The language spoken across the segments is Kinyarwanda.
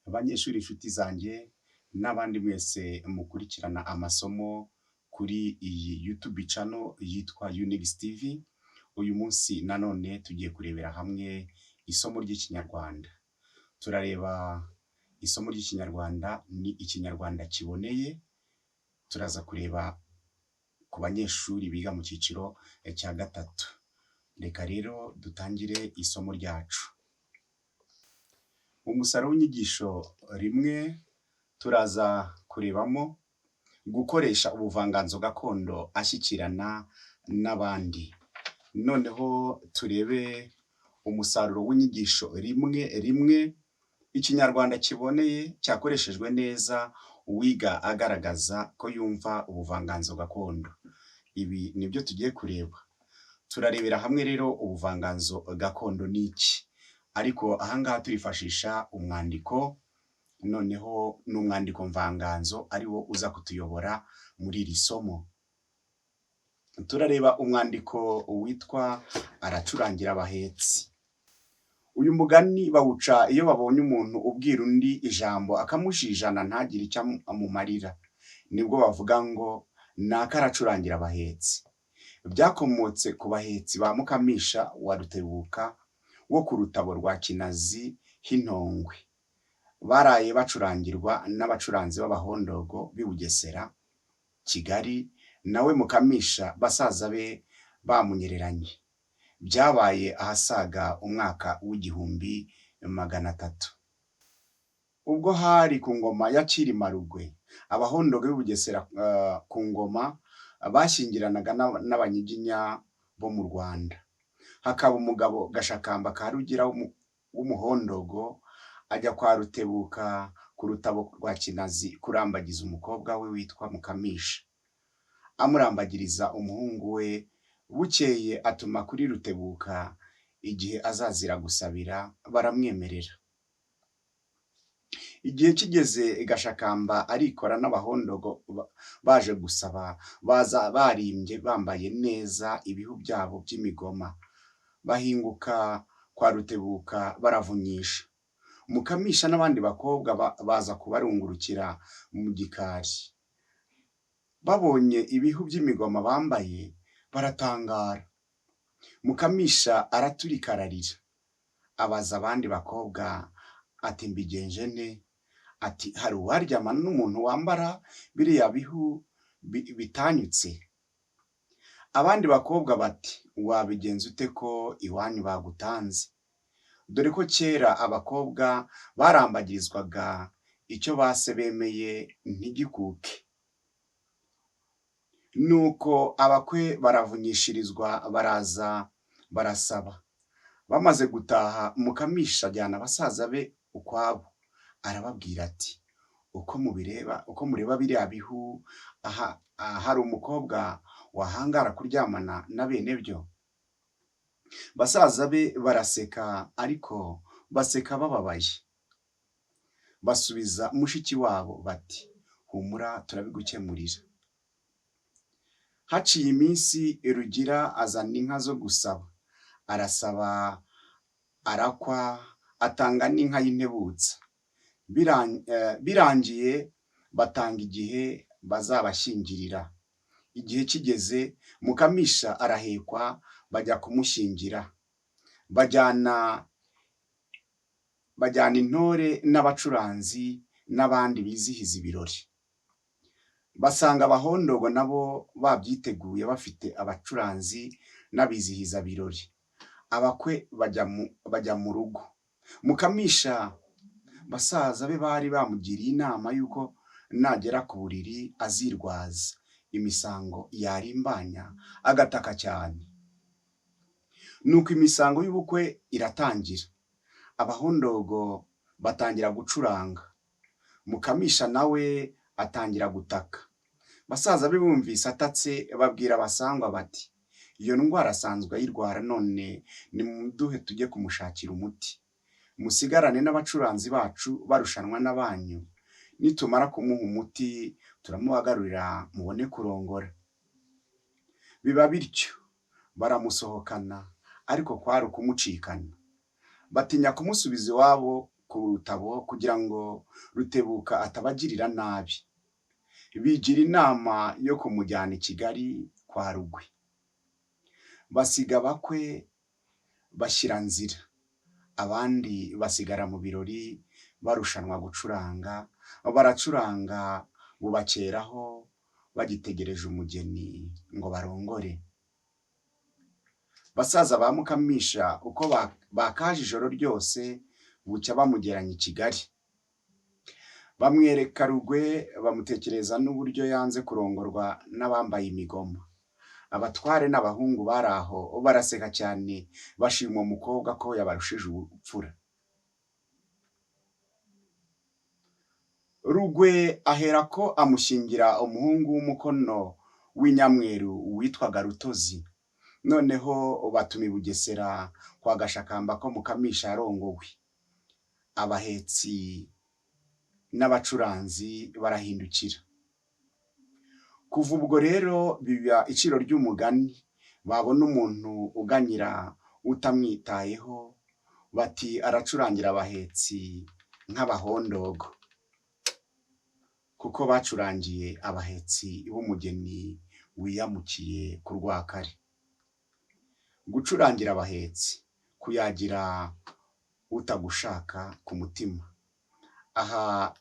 Abanyeshuri inshuti zanjye n'abandi mwese mukurikirana amasomo kuri iyi YouTube channel yitwa Unix TV, uyu munsi nanone tugiye kurebera hamwe isomo ry'Ikinyarwanda. Turareba isomo ry'Ikinyarwanda ni Ikinyarwanda kiboneye, turaza kureba ku banyeshuri biga mu cyiciro cya gatatu. Reka rero dutangire isomo ryacu. Umusaruro w'inyigisho rimwe turaza kurebamo gukoresha ubuvanganzo gakondo ashyikirana n'abandi. Noneho turebe umusaruro w'inyigisho rimwe Ikinyarwanda kiboneye cyakoreshejwe neza, uwiga agaragaza ko yumva ubuvanganzo gakondo. Ibi nibyo tugiye kureba. Turarebera hamwe rero ubuvanganzo gakondo ni iki, ariko ahangaha turifashisha umwandiko, noneho n'umwandiko mvanganzo ari wo uza kutuyobora muri iri somo. Turareba umwandiko witwa aracurangira abahetsi. Uyu mugani bawuca iyo babonye umuntu ubwira undi ijambo akamushijana ntagire icyo amumarira, nibwo bavuga ngo naka aracurangira abahetsi. Byakomotse ku bahetsi ba Mukamisha wa Rutebuka wo ku Rutabo rwa Kinazi h'Intongwe. Baraye bacurangirwa n'abacuranzi b'abahondogo b'i Bugesera, Kigali, nawe Mukamisha basaza be bamunyereranye. Byabaye ahasaga umwaka w'1300. Ubwo hari ku ngoma ya Cyilima Rugwe, abahondogo b'i Bugesera ku ngoma bashyingiranaga n'abanyiginya bo mu Rwanda. Hakaba umugabo Gashakamba ka Rugira w'umuhondogo ajya kwa Rutebuka ku Rutabo rwa Kinazi kurambagiza umukobwa we witwa Mukamisha. Amurambagiriza umuhungu we, bukeye atuma kuri Rutebuka igihe azazira gusabira, baramwemerera. Igihe kigeze Gashakamba arikora n'abahondogo baje gusaba, baza barimbye bambaye neza ibihu byabo by'imigoma. Bahinguka kwa Rutebuka baravunyisha. Mukamisha n'abandi bakobwa baza kubarungurukira mu gikari. Babonye ibihu by'imigoma bambaye baratangara. Mukamisha araturika ararira. Abaza abandi bakobwa ati mbigenje nte? Ati hari uwaryamana n'umuntu wambara biriya bihu bitanyutse? Abandi bakobwa bati wabigenza ute ko iwanyu bagutanze? Dore ko kera abakobwa barambagirizwaga icyo base bemeye ntigikuke. Nuko abakwe baravunyishirizwa baraza barasaba. Bamaze gutaha, Mukamisha ajyana abasaza be ukwabo. Arababwira ati uko mureba biriya bihu, aha hari umukobwa wahangara kuryamana na bene byo? Basaza be baraseka, ariko baseka bababaye. Basubiza mushiki wabo bati humura turabigukemurira. Haciye iminsi Rugira azana inka zo gusaba. Arasaba, arakwa, atanga n'inka y'intebutsa. Birangiye batanga igihe bazabashyingirira. Igihe kigeze Mukamisha arahekwa bajya kumushyingira. Bajyana intore n'abacuranzi n'abandi bizihiza ibirori. Basanga abahondogo nabo babyiteguye bafite abacuranzi n'abizihiza birori. Abakwe bajya mu rugo. Mukamisha basaza be bari bamugiriye inama y'uko nagera ku buriri azirwaza, imisango yarimbanya agataka cyane. Nuko imisango y'ubukwe iratangira. Abahondogo batangira gucuranga. Mukamisha nawe atangira gutaka. Basaza be bumvise atatse babwira abasangwa bati iyo ndwara asanzwe ayirwara, none nimuduhe tujye kumushakira umuti. Musigarane n'abacuranzi bacu barushanwa n'abanyu. Nitumara kumuha umuti turamubagarurira mubone kurongora. Biba bityo. Baramusohokana, ariko kwari ukumucikana. Batinya kumusubiza iwabo ku rutabo kugira ngo Rutebuka atabagirira nabi. Bigira inama yo kumujyana i Kigali kwa Rugwe. Basiga bakwe bashyira nzira. Abandi basigara mu birori barushanwa gucuranga. Baracuranga bubakeraho bagitegereje umugeni ngo barongore. Basaza ba Mukamisha uko bakaje ijoro ryose bucya bamugeranya i Kigali. Bamwereka Rugwe, bamutekereza n'uburyo yanze kurongorwa n'abambaye imigoma. Abatware n'abahungu bari aho baraseka cyane bashima uwo mukobwa ko yabarushije ubupfura. Rugwe aherako amushyingira umuhungu w'umukono w'inyamweru witwaga Rutozi. Noneho batuma i Bugesera kwa Gashakamba ko Mukamisha yarongowe. Abahetsi n'abacuranzi barahindukira. Kuva ubwo rero biba iciro ry'umugani. Babona umuntu uganyira utamwitayeho bati aracurangira abahetsi nk'abahondogo, kuko bacurangiye abahetsi b'umugeni wiyamukiye ku Rwakare. Gucurangira abahetsi kuyagira utagushaka ku mutima. Aha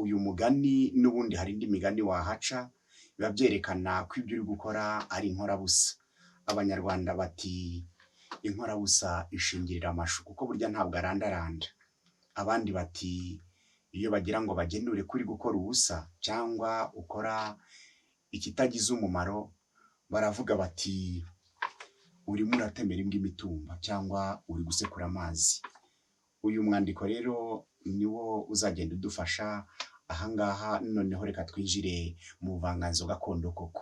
uyu mugani n'ubundi hari indi migani wahaca biba byerekana ko ibyo uri gukora ari inkorabusa. Abanyarwanda bati inkorabusa ishingirira amashu, kuko burya ntabwo arandaranda. Abandi bati iyo bagira ngo bagenure kuri gukora ubusa cyangwa ukora ikitagize umumaro, baravuga bati urimo uratemera imbwa imitumba cyangwa uri gusekura amazi. Uyu mwandiko rero niwo uzagenda udufasha ahangaha. Noneho reka twinjire mu buvanganzo gakondo koko.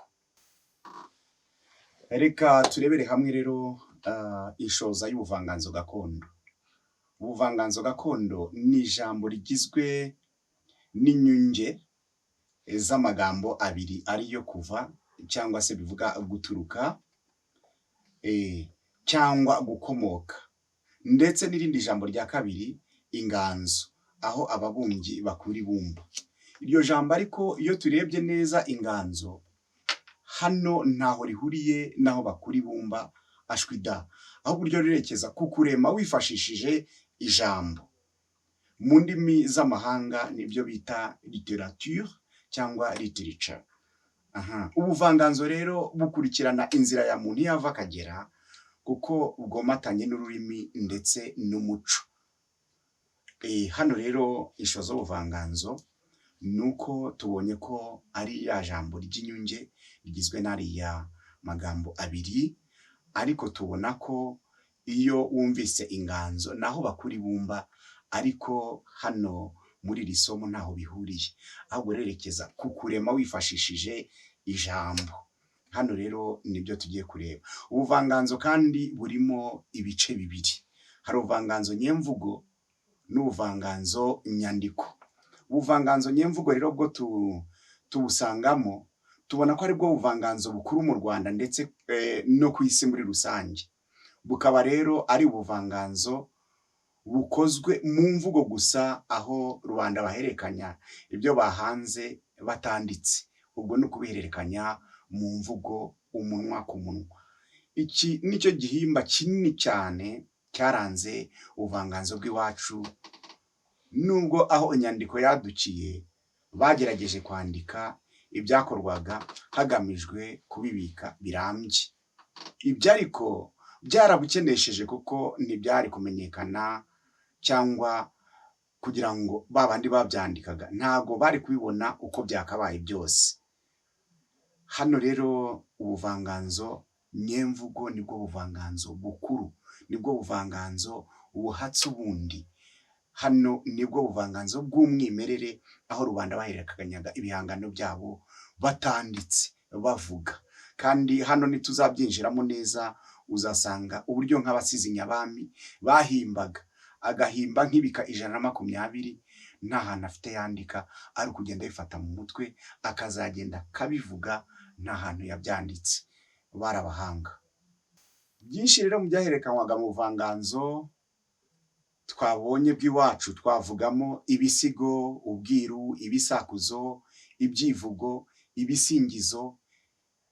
Reka turebere hamwe rero ishoza y'ubuvanganzo gakondo. Ubuvanganzo gakondo ni ijambo rigizwe n'inyunge z'amagambo abiri ariyo kuva cyangwa se bivuga guturuka cyangwa gukomoka, ndetse n'irindi jambo rya kabiri inganzo, aho ababumbyi bakura ibumba. Iryo jambo ariko iyo turebye neza inganzo hano ntaho rihuriye naho bakura ibumba ashwida, ahubwo ryo rirekeza ku kurema wifashishije ijambo. Mu ndimi z'amahanga nibyo bita literature cyangwa literature. Ubuvanganzo rero bukurikirana inzira ya muntu yava akagera, kuko bwomatanye n'ururimi ndetse n'umuco. Hano rero ishoza ubuvanganzo nuko tubonye ko ari ya jambo ry'inyunge rigizwe n'ariya magambo abiri, ariko tubona ko iyo wumvise inganzo naho bakura ibumba, ariko hano muri iri somo ntaho bihuriye, ahubwo rerekeza ku kurema wifashishije ijambo. Hano rero nibyo tugiye kureba. Ubuvanganzo kandi burimo ibice bibiri. Hari ubuvanganzo nyemvugo n'ubuvanganzo nyandiko. Ubuvanganzo nyemvugo rero bwo tubusangamo, tubona ko ari bwo buvanganzo bukuru mu Rwanda ndetse no ku isi muri rusange. Bukaba rero ari ubuvanganzo bukozwe mu mvugo gusa, aho rubanda bahererekanya ibyo bahanze batanditse. Ubwo ni ukubihererekanya mu mvugo, umunwa ku munwa. Iki nicyo gihimba kinini cyane cyaranze ubuvanganzo bw'iwacu, nubwo aho inyandiko yadukiye bagerageje kwandika ibyakorwaga hagamijwe kubibika birambye. Ibyo ariko byarabukenesheje, kuko ntibyari kumenyekana cyangwa kugira ngo babandi babyandikaga ntabwo bari kubibona uko byakabaye byose. Hano rero ubuvanganzo nyemvugo nibwo buvanganzo bukuru, nibwo buvanganzo buhatse ubundi. Hano nibwo buvanganzo bw'umwimerere, aho rubanda bahererekanyaga ibihangano byabo batanditse bavuga. Kandi hano nituzabyinjiramo neza uzasanga uburyo nk'abasizi nyabami bahimbaga, agahimba nk'ibika 120 nta hantu afite yandika, ari kugenda yifata mu mutwe akazagenda kabivuga nta hantu yabyanditse. Barabahanga. Byinshi rero mu byaherekanwaga mu buvanganzo twabonye bw'iwacu twavugamo ibisigo, ubwiru, ibisakuzo, ibyivugo, ibisingizo,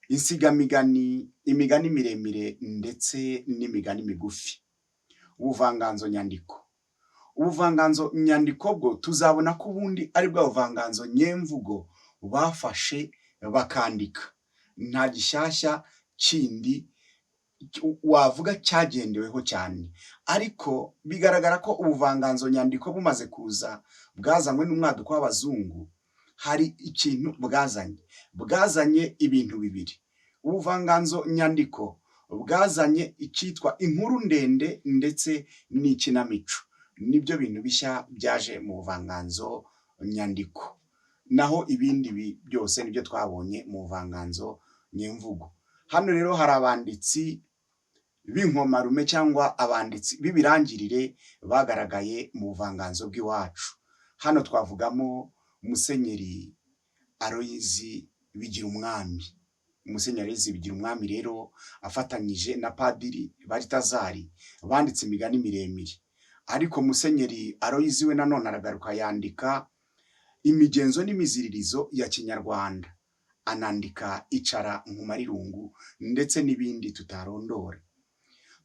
insigamigani, imigani miremire ndetse n'imigani migufi. Ubuvanganzo nyandiko. Ubuvanganzo nyandiko bwo tuzabona ko ubundi ari bwa buvanganzo nyemvugo bafashe bakandika. Nta gishyashya kindi wavuga cyagendeweho cyane, ariko bigaragara ko ubuvanganzo nyandiko bumaze kuza bwazanywe n'umwaduko w'abazungu, hari ikintu bwazanye ibintu bibiri. Ubuvanganzo nyandiko bwazanye icyitwa inkuru ndende ndetse n'ikinamico. Nibyo bintu bishya byaje mu buvanganzo nyandiko, naho ibindi byose nibyo twabonye mu buvanganzo nyemvugo. Hano rero hari abanditsi b'inkomarume cyangwa abanditsi b'ibirangirire bagaragaye mu buvanganzo bw'iwacu. Hano twavugamo Musenyeri Aloyizi Bigirumwami. Musenyeri Aloyizi Bigirumwami rero afatanyije na Padiri Baritazari banditse imigani miremire, ariko Musenyeri Aloyizi we nanone aragaruka yandika imigenzo n'imiziririzo ya Kinyarwanda, anandika Icara Nkumarirungu ndetse n'ibindi tutarondora.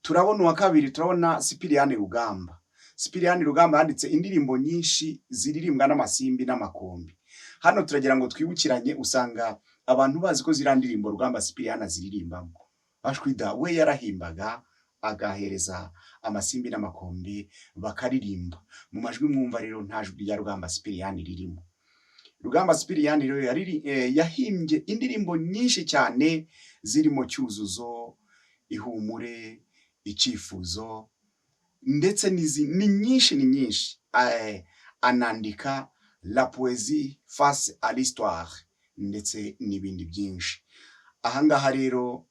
Turabona uwa kabiri, turabona Sipiriyani Rugamba. Sipiriyani Rugamba yanditse indirimbo nyinshi ziririmbwa n'amasimbi n'amakombe. Hano turagira ngo twibukiranye, usanga abantu bazi ko ziriya ndirimbo Rugamba Sipiriyani aziririmbamo. Ashwida we yarahimbaga agahereza amasimbi n'amakombe bakaririmba. Mu majwi mwumva rero nta jwi rya Rugamba Sipiriyani ririmo. Rugamba Sipiriyani rero yahimbye indirimbo nyinshi cyane zirimo Cyuzuzo, Ihumure, Icyifuzo ndetse ni nyinshi. Anandika La Poésie face à l'histoire ndetse n'ibindi byinshi. Ahangaha rero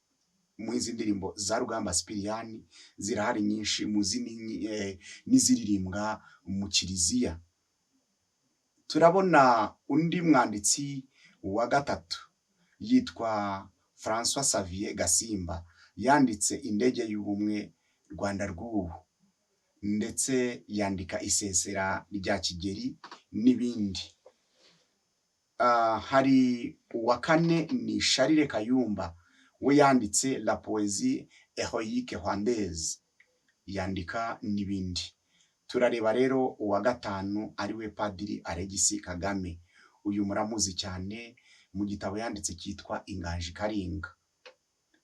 mu izi ndirimbo za Rugamba Sipiriyani zirahari nyinshi, muzi n'iziririmbwa mu kiliziya. Turabona undi mwanditsi wa gatatu yitwa François Xavier Gasimba, yanditse Indege y'Ubumwe, Rwanda rw'ubu, ndetse yandika Isesera rya Kigeli n'ibindi. Hari uwa kane ni Charles Kayumba, we yanditse La Poésie héroïque rwandaise, yandika n'ibindi. Turareba rero uwa gatanu ari we Padiri Alegisi Kagame. Uyu muramuzi cyane mu gitabo yanditse cyitwa Inganji Karinga.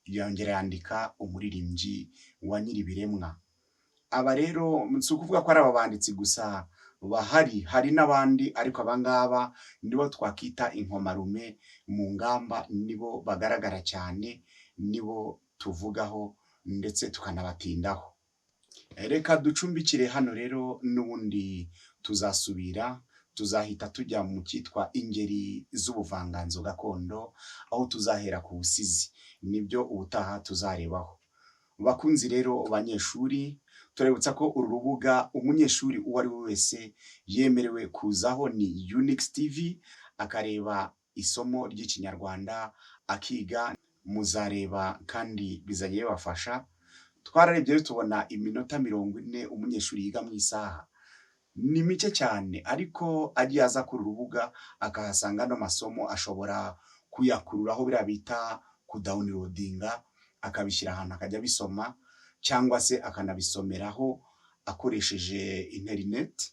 Yongera yandika Umuririmbyi wa Nyiribiremwa. Aba rero si ukuvuga ko ari aba banditsi gusa bahari, hari n'abandi, ariko abangaba nibo twakita inkomarume mu ngamba, nibo bagaragara cyane, nibo tuvugaho ndetse tukanabatindaho. Reka ducumbikire hano rero, n'ubundi tuzahita tujya mu cyitwa ingeri z'ubuvanganzo gakondo, aho tuzahera ku busizi. Nibyo ubutaha tuzarebaho. Bakunzi rero banyeshuri, turabutsa ko uru rubuga umunyeshuri uwo ari we wese yemerewe kuzaho, ni Unix TV, akareba isomo ry'Ikinyarwanda akiga. Muzareba kandi bizajya bibafasha. Twararebye tubona iminota 40 umunyeshuri yiga mu isaha. Ni mike cyane, ariko agiye aza ku rubuga akahasanga n'amasomo, ashobora kuyakururaho biriya bita kudownloadinga, akabishyira ahantu akajya bisoma, cyangwa se akanabisomeraho akoresheje internet.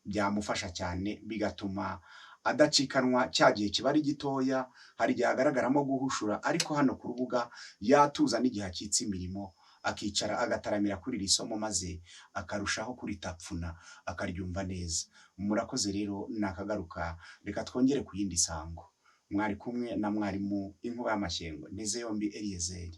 Byamufasha cyane, bigatuma adacikanwa cya gihe kiba ari gitoya. Hari igihe agaragaramo guhushura, ariko hano ku rubuga yatuza n'igihe akitse imirimo, akicara agataramira kuri iri somo, maze akarushaho kuritapfuna akaryumva neza. Murakoze rero, nakagaruka. Reka twongere ku yindi sango. Mwari kumwe na mwarimu Inkuba y'Amashyengo, Ntezeyombi Eliezer.